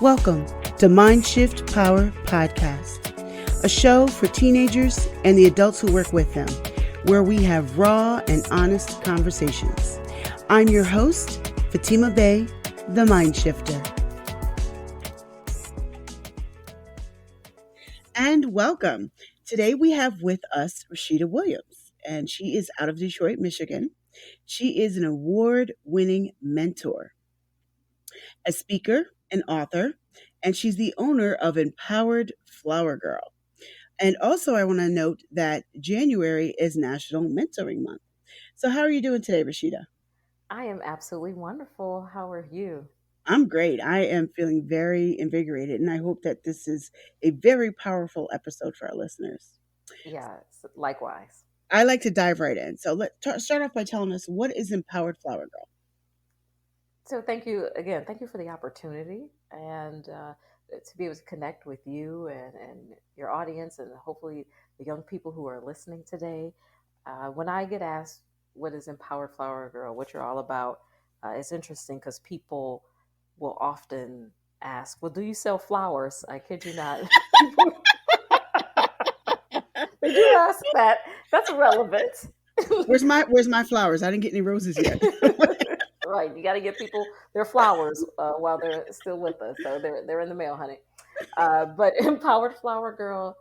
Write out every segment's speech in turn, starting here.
Welcome to Mind Shift Power Podcast, a show for teenagers and the adults who work with them, where we have raw and honest conversations. I'm your host, Fatima Bey, the Mind Shifter. And welcome. Today we have with us Rasheda Williams, and she is out of Detroit, Michigan. She is an award-winning mentor, a speaker, an author, and she's the owner of Empowered Flower Girl. And also, I want to note that January is National Mentoring Month. So, how are you doing today, Rasheda? I am absolutely wonderful. How are you? I'm great. I am feeling very invigorated, and I hope that this is a very powerful episode for our listeners. Yes, likewise. I like to dive right in. So, let's start off by telling us what is Empowered Flower Girl? So, thank you again. Thank you for the opportunity and to be able to connect with you and your audience, and hopefully the young people who are listening today. When I get asked what is Empowered Flower Girl, what you're all about, it's interesting because people will often ask, "Well, do you sell flowers?" I kid you not. They do ask that. That's relevant. Where's my flowers? I didn't get any roses yet. Right, you got to get people their flowers while they're still with us. So they're in the mail, honey. But Empowered Flower Girl,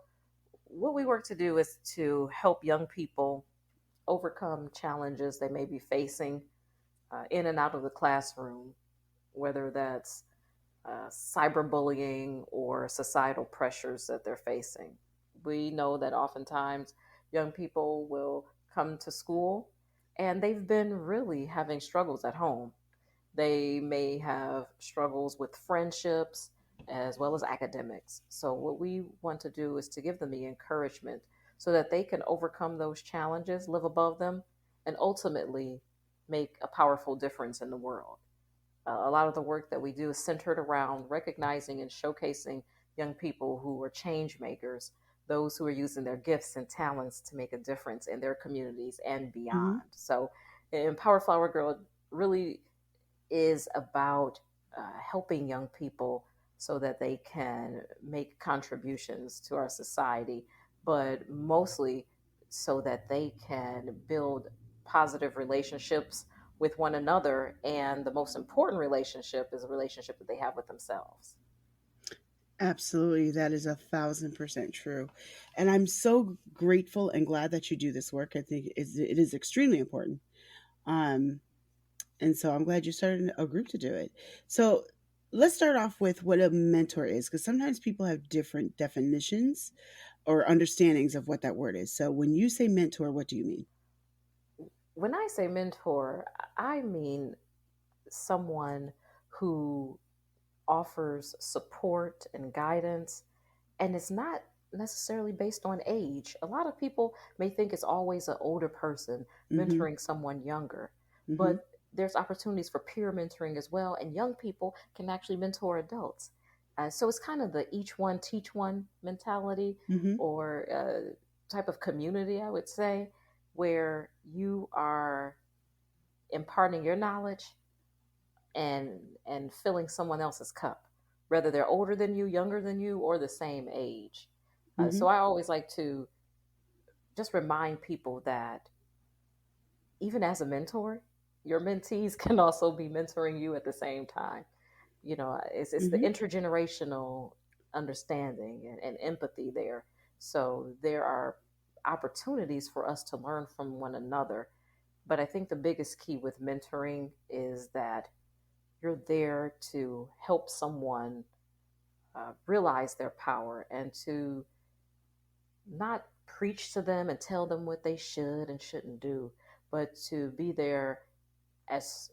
what we work to do is to help young people overcome challenges they may be facing in and out of the classroom, whether that's cyberbullying or societal pressures that they're facing. We know that oftentimes young people will come to school and they've been really having struggles at home. They may have struggles with friendships as well as academics. So, what we want to do is to give them the encouragement so that they can overcome those challenges, live above them, and ultimately make a powerful difference in the world. A lot of the work that we do is centered around recognizing and showcasing young people who are change makers, those who are using their gifts and talents to make a difference in their communities and Mhm. beyond. So, Empower Flower Girl really is about helping young people so that they can make contributions to our society, but mostly so that they can build positive relationships with one another. And the most important relationship is a relationship that they have with themselves. Absolutely, that is 1,000% true, and I'm so grateful and glad that you do this work. I think it is extremely important, um, and so I'm glad you started a group to do it. So let's start off with what a mentor is, because sometimes people have different definitions or understandings of what that word is. So when you say mentor, what do you mean? When I say mentor, I mean someone who offers support and guidance, and it's not necessarily based on age. A lot of people may think it's always an older person Mm-hmm. mentoring someone younger, Mm-hmm. but there's opportunities for peer mentoring as well, and young people can actually mentor adults. So it's kind of the each one teach one mentality, Mm-hmm. or type of community, I would say, where you are imparting your knowledge and filling someone else's cup, whether they're older than you, younger than you, or the same age. Mm-hmm. So I always like to just remind people that even as a mentor, your mentees can also be mentoring you at the same time. It's the Mm-hmm. intergenerational understanding and empathy there. So there are opportunities for us to learn from one another. But I think the biggest key with mentoring is that you're there to help someone realize their power and to not preach to them and tell them what they should and shouldn't do, but to be there as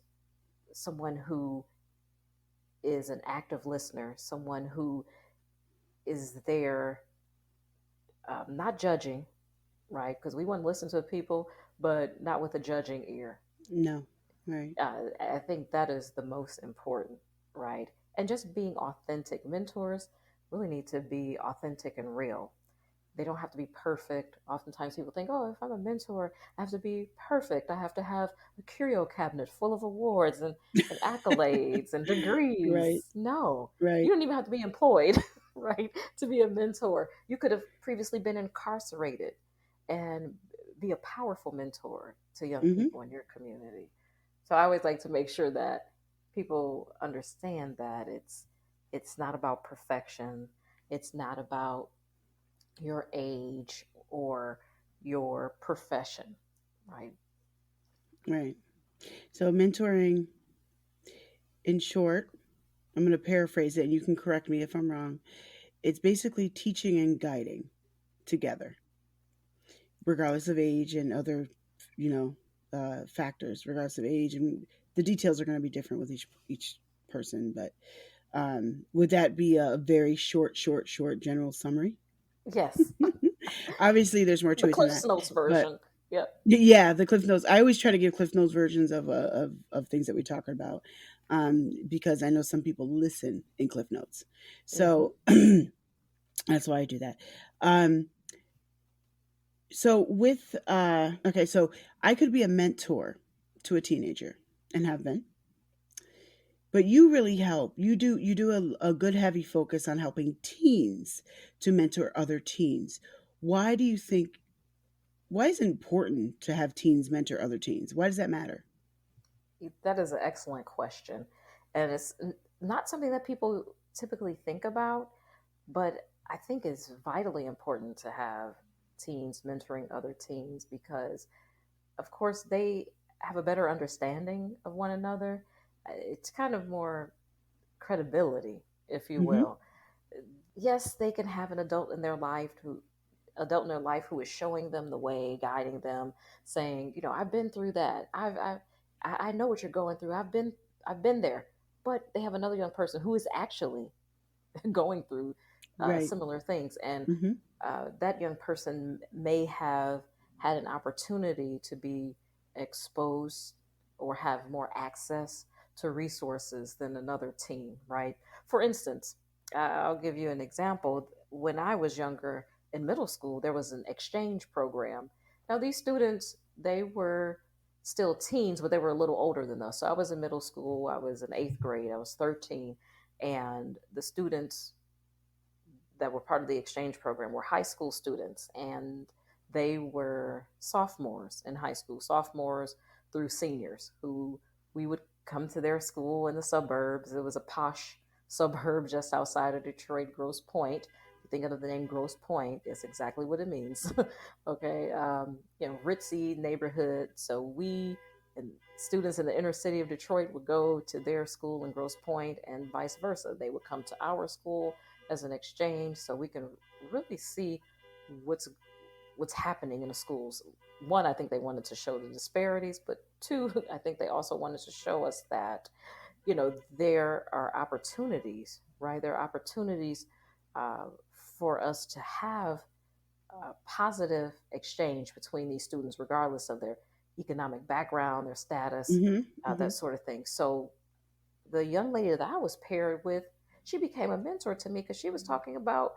someone who is an active listener, someone who is there, not judging, right? Because we want to listen to people, but not with a judging ear. No. Right. I think that is the most important, right? And just being authentic. Mentors really need to be authentic and real. they don't have to be perfect. Oftentimes people think, oh, if I'm a mentor, I have to be perfect. I have to have a curio cabinet full of awards and accolades and Right. degrees. No, you Right. don't even have to be employed, right, to be a mentor. You could have previously been incarcerated and be a powerful mentor to young Hmm. people in your community. So I always like to make sure that people understand that it's not about perfection. It's not about your age or your profession, right? Right. So mentoring, in short, I'm going to paraphrase it and you can correct me if I'm wrong. It's basically teaching and guiding together, regardless of age and other, you know, factors, regardless of age. And the details are going to be different with each person. But would that be a very short general summary? Yes, Obviously, there's more the to it than Cliff's that. Notes But version. Yep. yeah, the Cliff Notes. I always try to give Cliff Notes versions of things that we talk about, because I know some people listen in Cliff Notes. Mm-hmm. So that's why I do that. Um, so with okay, so I could be a mentor to a teenager and have been, but you really help. You do a good heavy focus on helping teens to mentor other teens. Why do you think why is it important to have teens mentor other teens? Why does that matter? That is an excellent question. And it's not something that people typically think about, but I think it's vitally important to have teens mentoring other teens because, of course, they have a better understanding of one another. It's kind of more credibility, if you Mhm. will. Yes, they can have an adult in their life who is showing them the way, guiding them, saying, I've been through that. I know what you're going through. I've been there. But they have another young person who is actually going through Right. similar things, and Mhm. that young person may have had an opportunity to be exposed or have more access to resources than another teen, right? For instance, I'll give you an example. When I was younger in middle school, there was an exchange program. Now, these students, they were still teens, but they were a little older than us. So I was in middle school, I was in eighth grade, I was 13, and the students that were part of the exchange program were high school students, and they were sophomores in high school, sophomores through seniors, who we would come to their school in the suburbs. It was a posh suburb just outside of Detroit, Grosse Pointe. You think of the name Grosse Pointe, it's exactly what it means. Okay, ritzy neighborhood. So we and students in the inner city of Detroit would go to their school in Grosse Pointe, and vice versa. They would come to our school as an exchange, so we can really see what's what's happening in the schools. One, I think they wanted to show the disparities, but two, I think they also wanted to show us that there are opportunities, right? There are opportunities uh, for us to have positive exchange between these students, regardless of their economic background, their status, Mhm. that Mhm. sort of thing. So the young lady that I was paired with, she became a mentor to me because she was talking about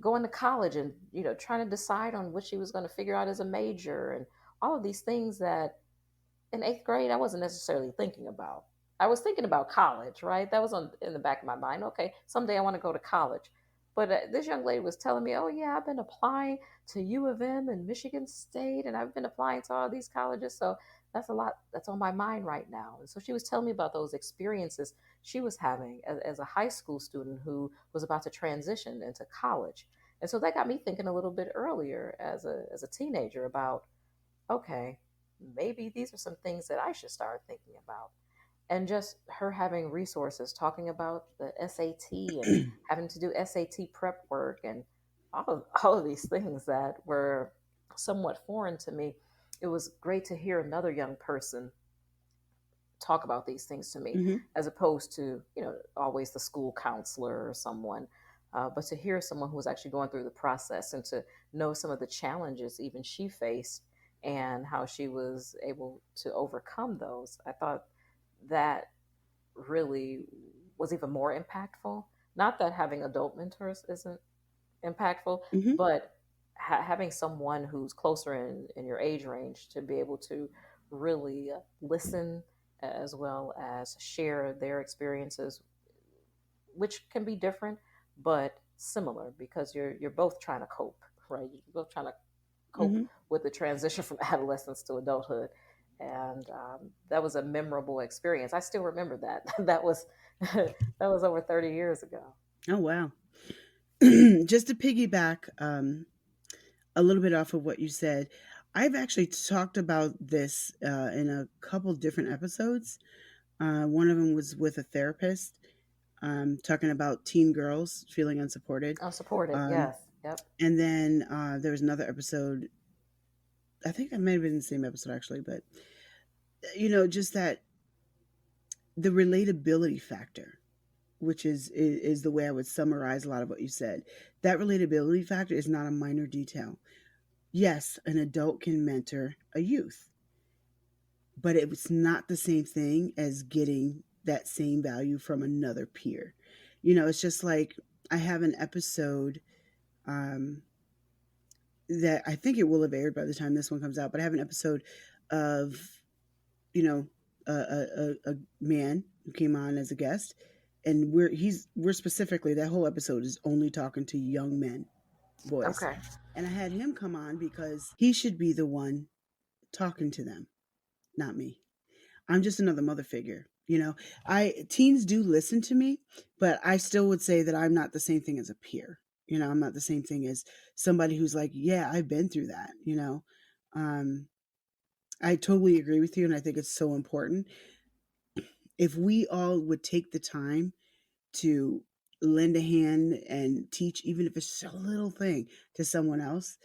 going to college and trying to decide on what she was going to figure out as a major and all of these things that in eighth grade I wasn't necessarily thinking about. I was thinking about college, right? That was in the back of my mind. Okay, someday I want to go to college. But this young lady was telling me, oh yeah, I've been applying to U of M and Michigan State, and I've been applying to all these colleges. So that's a lot that's on my mind right now. And so she was telling me about those experiences she was having as a high school student who was about to transition into college. And so that got me thinking a little bit earlier as a teenager about, okay, maybe these are some things that I should start thinking about. And just her having resources, talking about the SAT and having to do SAT prep work and all of these things that were somewhat foreign to me. It was great to hear another young person talk about these things to me, Mhm. as opposed to always the school counselor or someone, but to hear someone who was actually going through the process and to know some of the challenges even she faced and how she was able to overcome those. I thought that really was even more impactful. Not that having adult mentors isn't impactful, Mhm. but having someone who's closer in your age range to be able to really listen as well as share their experiences, which can be different but similar because you're both trying to cope, right? You're both trying to cope Hmm. with the transition from adolescence to adulthood. And that was a memorable experience. I still remember that. That was that was over 30 years ago. Oh, wow. Just to piggyback a little bit off of what you said, I've actually talked about this in a couple different episodes. One of them was with a therapist, talking about teen girls feeling unsupported. Unsupported, Um, yes. Yep. and then there was another episode. I think I may have been in the same episode actually, but just that the relatability factor, which is the way I would summarize a lot of what you said. That relatability factor is not a minor detail. Yes, an adult can mentor a youth, but it's not the same thing as getting that same value from another peer. It's just like I have an episode um, that I think it will have aired by the time this one comes out, but I have an episode of, you know, a man who came on as a guest, and we're specifically, that whole episode is only talking to young men, boys, Okay. and I had him come on because he should be the one talking to them, not me. I'm just another mother figure. I teens do listen to me, but I still would say that I'm not the same thing as a peer. I'm not the same thing as somebody who's like, yeah, I've been through that. Um, I totally agree with you, and I think it's so important. If we all would take the time to lend a hand and teach, even if it's a little thing, to someone else,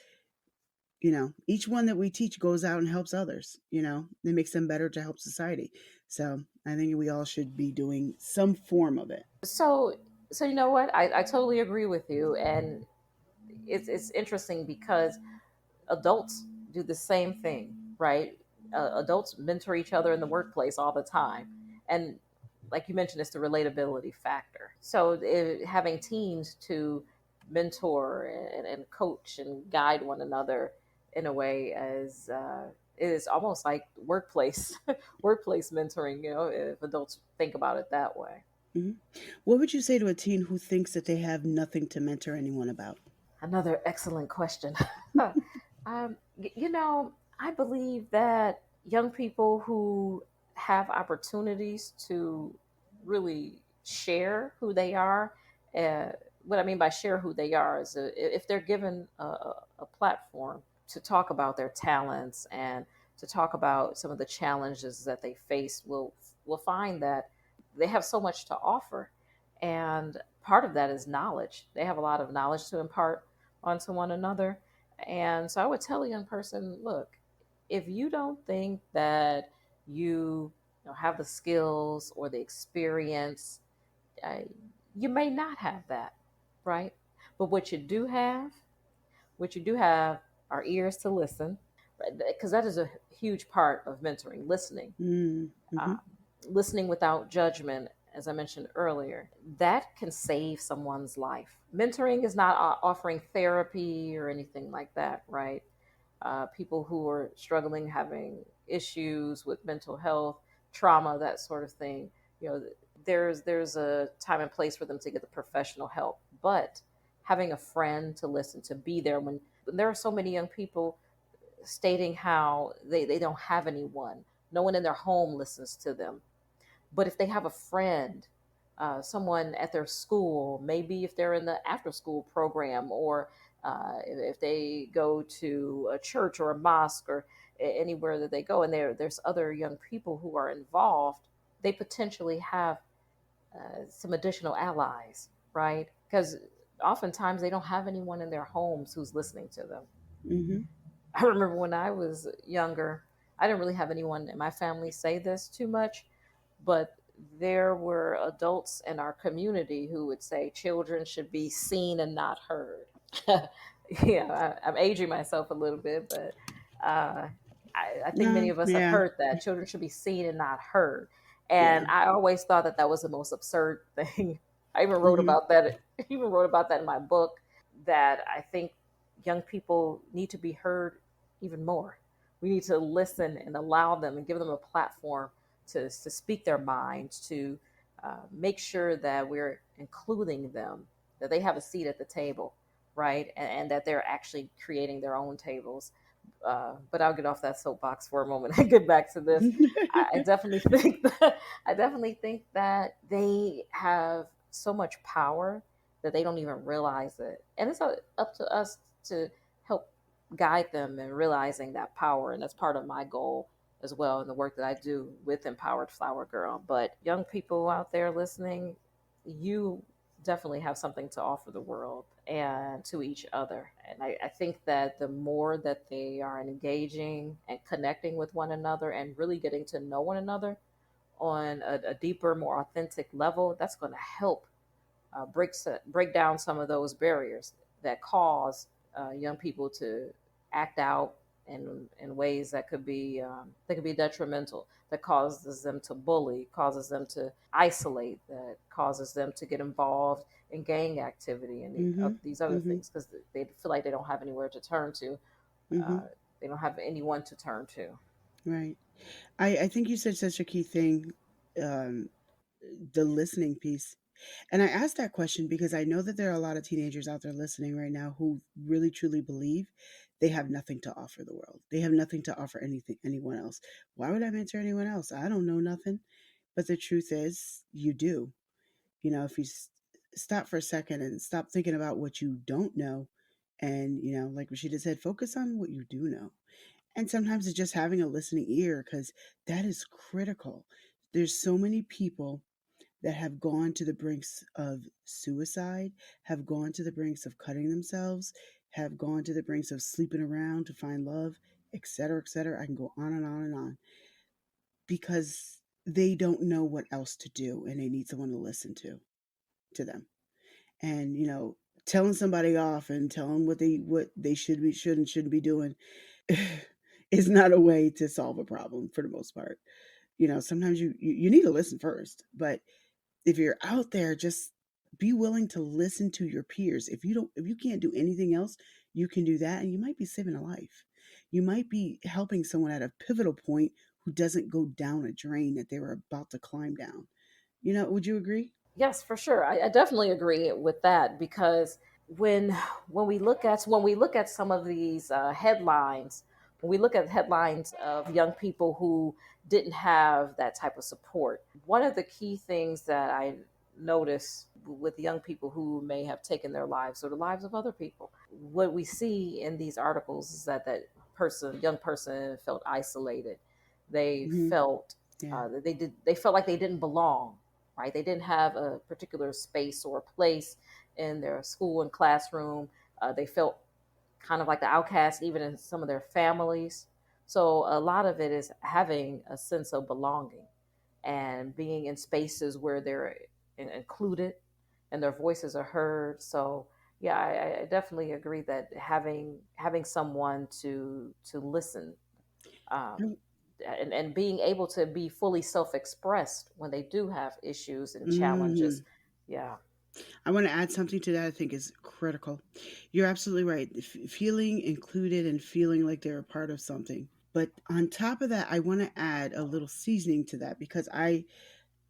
each one that we teach goes out and helps others. It makes them better to help society. So I think we all should be doing some form of it. So you know what? I totally agree with you, and it's interesting because adults do the same thing, right? Adults mentor each other in the workplace all the time, and like you mentioned, it's the relatability factor. So having teams to mentor and coach and guide one another in a way as it is almost like workplace workplace mentoring. If adults think about it that way. Hmm. What would you say to a teen who thinks that they have nothing to mentor anyone about? Another excellent question. I believe that young people who have opportunities to really share who they are, uh, what I mean by share who they are is if they're given a platform to talk about their talents and to talk about some of the challenges that they face, will find that they have so much to offer. And part of that is knowledge. They have a lot of knowledge to impart onto one another. And so I would tell a young person, look, if you don't think that you have the skills or the experience, uh, you may not have that, right? But what you do have are ears to listen, because that is a huge part of mentoring, listening. Mm-hmm. uh, Listening without judgment, as I mentioned earlier, that can save someone's life. Mentoring is not offering therapy or anything like that, right? People who are struggling, having issues with mental health, trauma, that sort of thing. You know, there's a time and place for them to get the professional help, but having a friend to listen, to be there when there are so many young people stating how they don't have anyone, no one in their home listens to them. But if they have a friend, someone at their school, maybe if they're in the after school program, or if they go to a church or a mosque or anywhere that they go, and there's other young people who are involved, they potentially have some additional allies, right? Because oftentimes they don't have anyone in their homes who's listening to them. Mm-hmm. I remember when I was younger, I didn't really have anyone in my family say this too much, but there were adults in our community who would say children should be seen and not heard. I'm aging myself a little bit, but I think many No, of us have yeah. heard that children should be seen and not heard. Yeah. And I always thought that that was the most absurd thing. I even wrote Mm-hmm. about that. Even wrote about that in my book. That I think young people need to be heard even more. We need to listen and allow them and give them a platform to speak their minds, to make sure that we're including them, that they have a seat at the table, right? And that they're actually creating their own tables. But I'll get off that soapbox for a moment and get back to this. I definitely think that they have so much power that they don't even realize it, and it's up to us to help guide them in realizing that power. And that's part of my goal as well in the work that I do with Empowered Flower Girl. But young people out there listening, you definitely have something to offer the world and to each other. And I think that the more that they are engaging and connecting with one another and really getting to know one another on a deeper, more authentic level, that's going to help break down some of those barriers that cause young people to act out in ways that could be detrimental, that causes them to bully, causes them to isolate, that causes them to get involved in gang activity and Mm-hmm. these other Mm-hmm. things because they feel like they don't have anywhere to turn to. Mm-hmm. Uh, they don't have anyone to turn to. Right. I think you said such a key thing, um, the listening piece. And I asked that question because I know that there are a lot of teenagers out there listening right now who really truly believe they have nothing to offer the world. They have nothing to offer anyone else. Why would I mentor anyone else? I don't know nothing. But the truth is, you do. If you stop for a second and stop thinking about what you don't know, and like Rashida said, focus on what you do know. And sometimes it's just having a listening ear, because that is critical. There's so many people that have gone to the brinks of suicide, have gone to the brinks of cutting themselves, have gone to the brinks of sleeping around to find love, etc., etc. I can go on and on and on, because they don't know what else to do and they need someone to listen to them. And telling somebody off and telling what they should and shouldn't be doing is not a way to solve a problem for the most part. Sometimes you need to listen first, but if you're out there, just be willing to listen to your peers. If you can't do anything else, you can do that, and you might be saving a life. You might be helping someone at a pivotal point who doesn't go down a drain that they were about to climb down. Would you agree? Yes, for sure. I definitely agree with that because when when we look at some of these headlines, when we look at headlines of young people who didn't have that type of support, one of the key things that I notice with young people who may have taken their lives or the lives of other people, what we see in these articles is that young person, felt isolated. They Hmm. felt Yeah. they felt like they didn't belong, right? They didn't have a particular space or place in their school and classroom. They felt kind of like the outcast, even in some of their families. So a lot of it is having a sense of belonging and being in spaces where they're included and their voices are heard. So yeah, I definitely agree that having someone to listen, um, and being able to be fully self-expressed when they do have issues and Hmm. challenges. Yeah. I want to add something to that. I think is critical. You're absolutely right. Feeling included and feeling like they're a part of something. But on top of that, I want to add a little seasoning to that, because I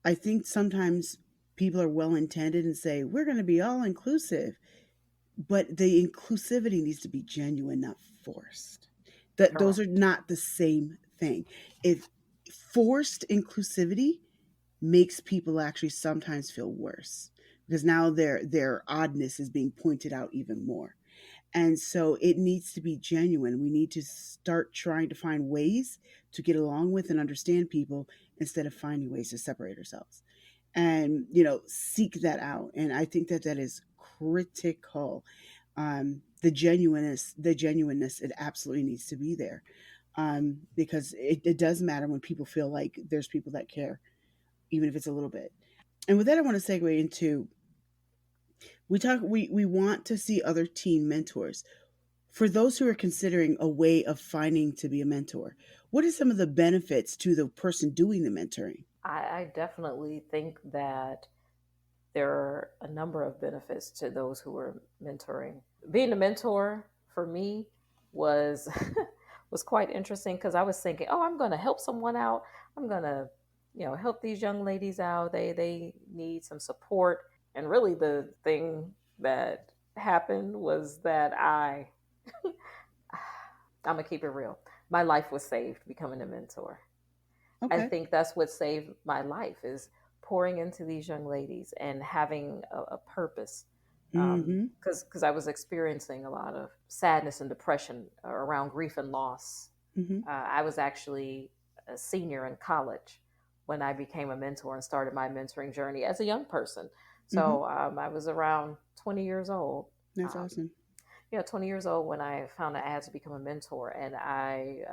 think sometimes people are well intended and say we're going to be all inclusive, but the inclusivity needs to be genuine, not forced. That those are Correct. not the same thing. If forced inclusivity makes people actually sometimes feel worse, because now their oddness is being pointed out even more. And so it needs to be genuine. We need to start trying to find ways to get along with and understand people instead of finding ways to separate ourselves. And, seek that out. And I think that that is critical. The genuineness, it absolutely needs to be there. Because it does matter when people feel like there's people that care, even if it's a little bit. And with that, I want to segue into, we want to see other teen mentors. For those who are considering a way of finding to be a mentor, what are some of the benefits to the person doing the mentoring? I definitely think that there are a number of benefits to those who are mentoring. Being a mentor for me was was quite interesting because I was thinking, oh, I'm going to help someone out. I'm going to, help these young ladies out. They need some support. And really, the thing that happened was that I'm gonna keep it real. My life was saved becoming a mentor. I Okay. think that's what saved my life is pouring into these young ladies and having a purpose. Mm-hmm. Because I was experiencing a lot of sadness and depression around grief and loss. Mm-hmm. I was actually a senior in college when I became a mentor and started my mentoring journey as a young person. Mm-hmm. So I was around 20 years old. That's Um, awesome. 20 years old when I found I had to become a mentor, and I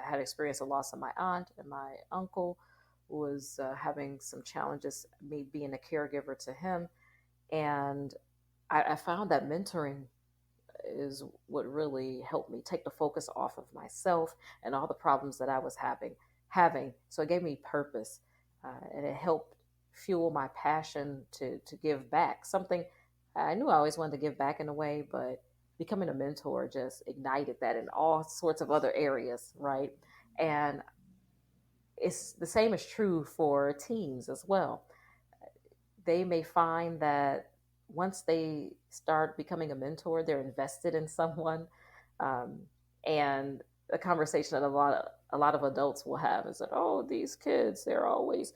had experienced the loss of my aunt and my uncle was having some challenges, me being a caregiver to him, and I found that mentoring is what really helped me take the focus off of myself and all the problems that I was having. So it gave me purpose, and it helped fuel my passion to give back. Something I knew I always wanted to give back in a way, but becoming a mentor just ignited that in all sorts of other areas, right? And it's the same is true for teens as well. They may find that once they start becoming a mentor, they're invested in someone. Um, and a conversation that a lot of adults will have is that, oh, these kids, they're always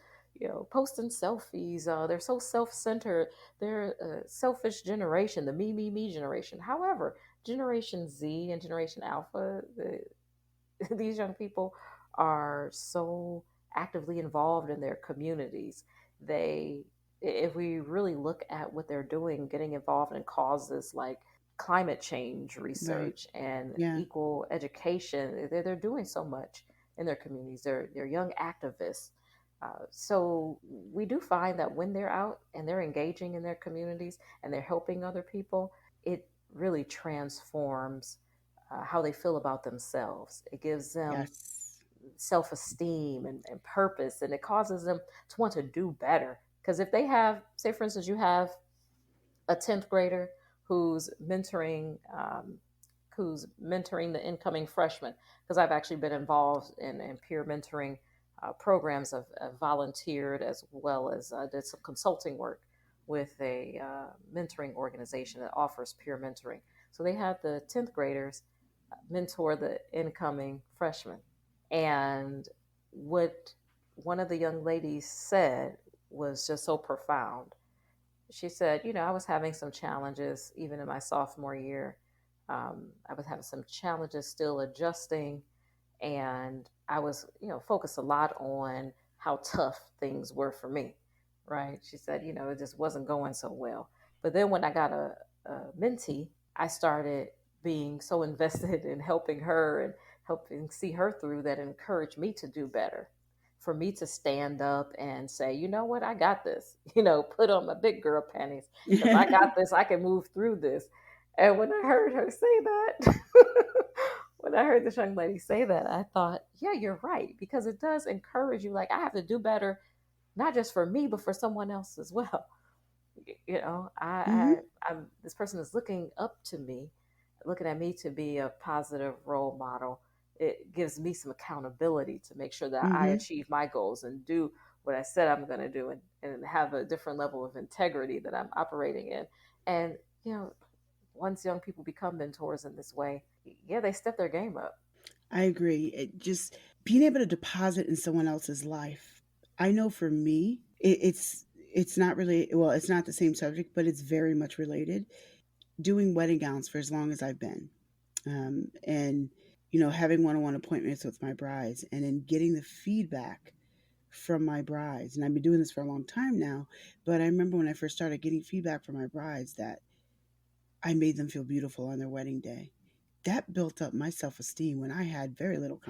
posting selfies. They're so self-centered. They're a selfish generation, the me generation. However, Generation Z and Generation Alpha, these young people are so actively involved in their communities. They, if we really look at what they're doing, getting involved in causes like climate change Right. research and Yeah. equal education, they're doing so much in their communities. They're young activists. So we do find that when they're out and they're engaging in their communities and they're helping other people, it really transforms how they feel about themselves. It gives them Yes. self esteem and purpose, and it causes them to want to do better. Because if they have, say, for instance, you have a 10th grader who's mentoring, the incoming freshman, because I've actually been involved in peer mentoring programs. I've volunteered as well as did some consulting work with a mentoring organization that offers peer mentoring. So they had the 10th graders mentor the incoming freshman. And what one of the young ladies said was just so profound. She said, I was having some challenges even in my sophomore year. I was having some challenges still adjusting, and I was, focused a lot on how tough things were for me, right? She said, it just wasn't going so well. But then when I got a mentee, I started being so invested in helping her and helping see her through that encouraged me to do better. For me to stand up and say, you know what, I got this, put on my big girl panties because I got this, I can move through this. And when I heard her say that, when I heard this young lady say that, I thought, yeah, you're right, because it does encourage you. Like, I have to do better, not just for me, but for someone else as well. Mm-hmm. I'm this person is looking up to me, looking at me to be a positive role model. It gives me some accountability to make sure that I Mm-hmm. achieve my goals and do what I said I'm going to do, and have a different level of integrity that I'm operating in. And, you know, once young people become mentors in this way, yeah, they step their game up. I agree. It just being able to deposit in someone else's life. I know for me, it's not really well. It's not the same subject, but it's very much related. Doing wedding gowns for as long as I've been, and having one-on-one appointments with my brides, and then getting the feedback from my brides. And I've been doing this for a long time now, but I remember when I first started getting feedback from my brides that I made them feel beautiful on their wedding day. That built up my self-esteem when I had very little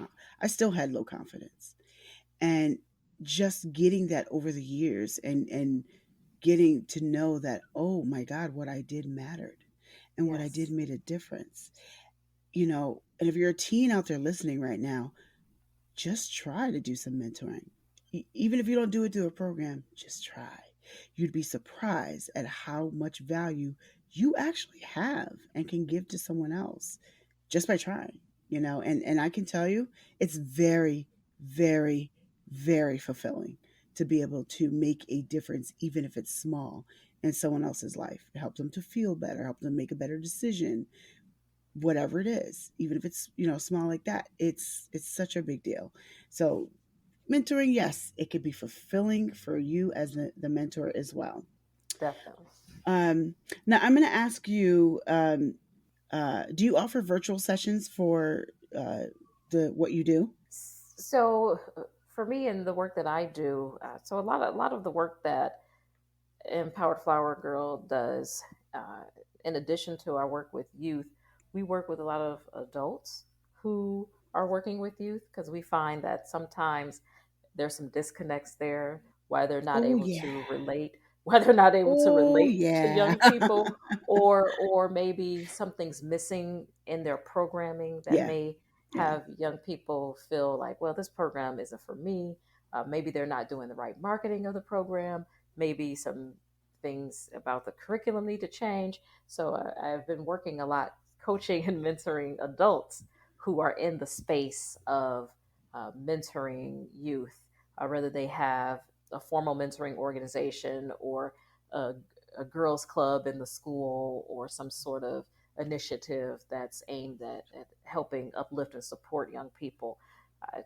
I still had low confidence. And just getting that over the years, and getting to know that, oh my God, what I did mattered, and what I did Yes. made a difference. And if you're a teen out there listening right now, just try to do some mentoring. Even if you don't do it through a program, just try. You'd be surprised at how much value you actually have and can give to someone else. just by trying, and I can tell you it's very, very, very fulfilling to be able to make a difference, even if it's small, in someone else's life. Help them to feel better, help them make a better decision, whatever it is, even if it's, small like that. It's such a big deal. So mentoring, yes, it could be fulfilling for you as the mentor as well. Definitely. um, Now I'm going to ask you, do you offer virtual sessions for the what you do? So for me and the work that I do, so a lot of the work that Empowered Flower Girl does, uh, in addition to our work with youth, we work with a lot of adults who are working with youth because we find that sometimes there's some disconnects there, why they're not Oh able yeah. to relate, why they're not able to Oh relate to yeah. young people, or maybe something's missing in their programming that Yeah. may Yeah. have young people feel like, well, this program isn't for me. Maybe they're not doing the right marketing of the program. Maybe some things about the curriculum need to change. So I've been working a lot coaching and mentoring adults who are in the space of mentoring youth, whether they have a formal mentoring organization or a, a girls' club in the school or some sort of initiative that's aimed at helping uplift and support young people.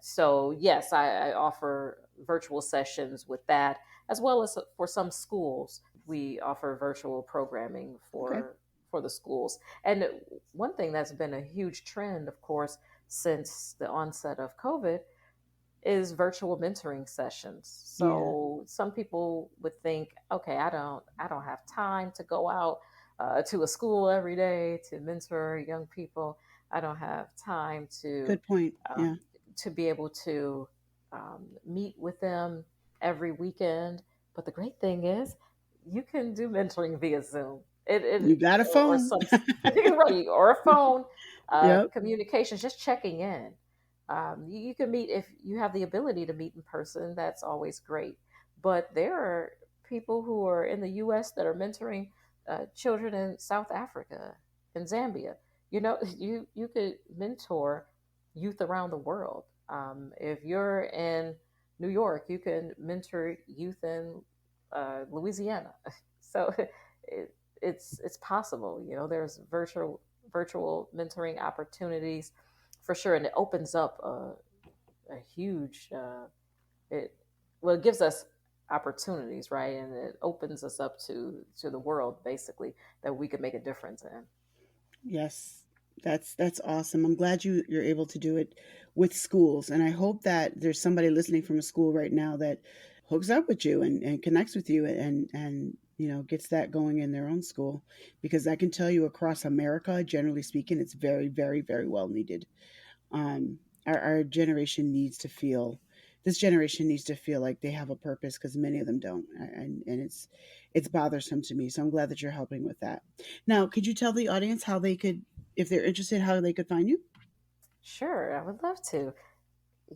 So, yes, I offer virtual sessions with that, as well as for some schools. We offer virtual programming Okay. for the schools. And one thing that's been a huge trend, of course, since the onset of COVID is virtual mentoring sessions. Yeah. So some people would think, okay, I don't have time to go out to a school every day to mentor young people. I don't have time Good point. um, Yeah. to be able to meet with them every weekend. But the great thing is, you can do mentoring via Zoom. You It got a or phone. some right or a phone Yep. communications, just checking in. You can meet if you have the ability to meet in person. That's always great. But there are people who are in the U.S. that are mentoring children in South Africa, in Zambia. You could mentor youth around the world. If you're in New York, you can mentor youth in Louisiana. So it's possible. There's virtual mentoring opportunities for sure, and it opens up a huge it well, it gives us opportunities, right? And it opens us up to the world, basically, that we could make a difference in. Yes. That's awesome. I'm glad you're able to do it with schools, and I hope that there's somebody listening from a school right now that hooks up with you and connects with you and gets that going in their own school, because I can tell you across America, generally speaking, it's very, very, very well needed. um, our generation needs to feel this generation needs to feel like they have a purpose, because many of them don't, and it's bothersome to me. So I'm glad that you're helping with that. Now, could you tell the audience how they could, if they're interested, how they could find you? Sure, I would love to.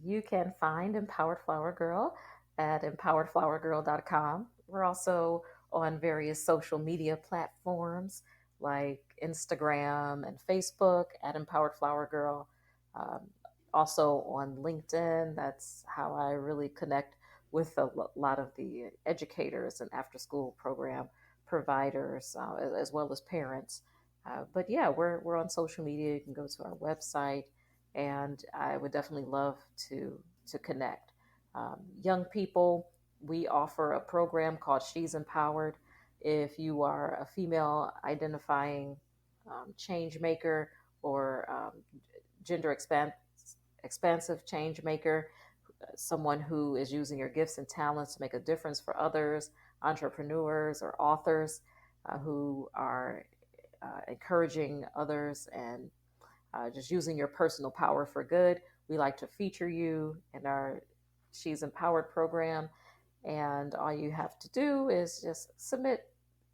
You can find Empowered Flower Girl at empoweredflowergirl.com. We're also on various social media platforms like Instagram and Facebook at Empowered Flower Girl. Um, Also on LinkedIn. That's how I really connect with a lot of the educators and after school program providers, as well as parents. But yeah, we're on social media. You can go to our website, and I would definitely love to connect. Young people, we offer a program called She's Empowered. If you are a female identifying change maker or gender expansive change maker, someone who is using your gifts and talents to make a difference for others, entrepreneurs or authors who are encouraging others and just using your personal power for good. We like to feature you in our She's Empowered program. And all you have to do is just submit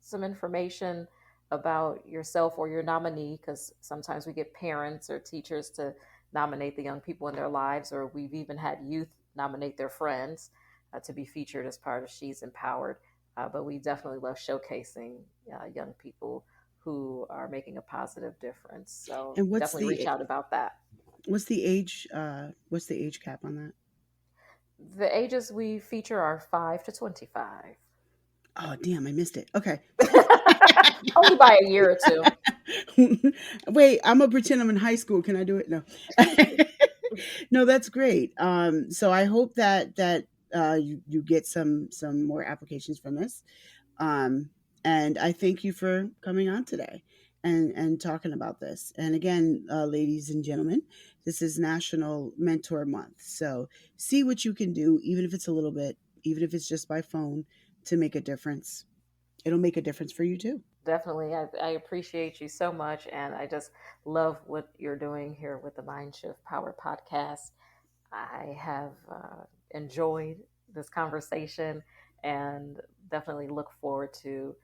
some information about yourself or your nominee, because sometimes we get parents or teachers to nominate the young people in their lives, or we've even had youth nominate their friends to be featured as part of She's Empowered. But we definitely love showcasing young people who are making a positive difference. So And definitely reach out about that. what's the age cap on that? The ages we feature are 5 to 25. Oh, damn, I missed it. Okay. Only by a year or two. Wait, I'm gonna pretend I'm in high school. Can I do it? No. No, that's great. So I hope that you get some more applications from this. Um, and I thank you for coming on today and talking about this. And again, ladies and gentlemen, this is National Mentor Month. So see what you can do, even if it's a little bit, even if it's just by phone, to make a difference. It'll make a difference for you too. Definitely. I appreciate you so much. And I just love what you're doing here with the Mind Shift Power podcast. I have enjoyed this conversation and definitely look forward to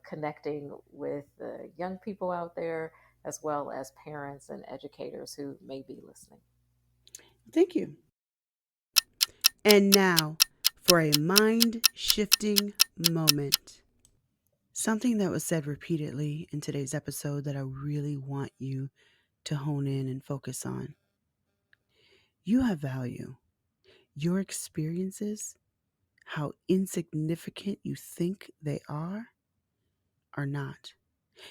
connecting with the young people out there as well as parents and educators who may be listening. Thank you. And now for a mind shifting moment. Something that was said repeatedly in today's episode that I really want you to hone in and focus on. You have value. Your experiences, how insignificant you think they are not.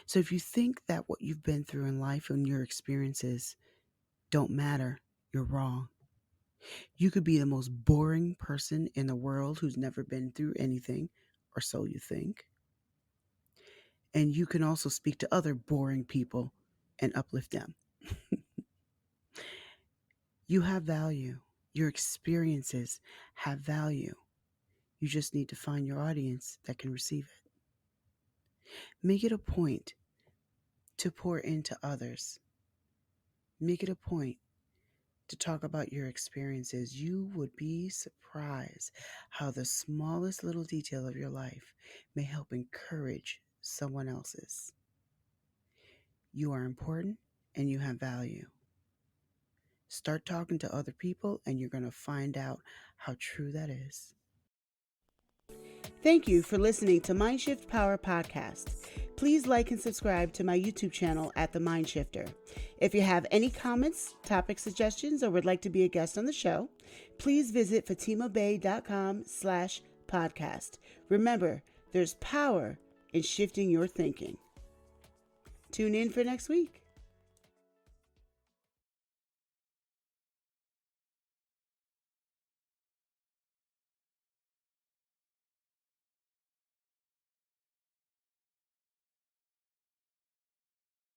So if you think that what you've been through in life and your experiences don't matter, you're wrong. You could be the most boring person in the world who's never been through anything, or so you think. And you can also speak to other boring people and uplift them. You have value. Your experiences have value. You just need to find your audience that can receive it. Make it a point to pour into others. Make it a point to talk about your experiences. You would be surprised how the smallest little detail of your life may help encourage someone else's. You are important and you have value. Start talking to other people and you're going to find out how true that is. Thank you for listening to Mindshift Power Podcast. Please like and subscribe to my YouTube channel at The Mind Shifter. If you have any comments, topic suggestions, or would like to be a guest on the show, please visit fatimabay.com/podcast. Remember, there's power in shifting your thinking. Tune in for next week.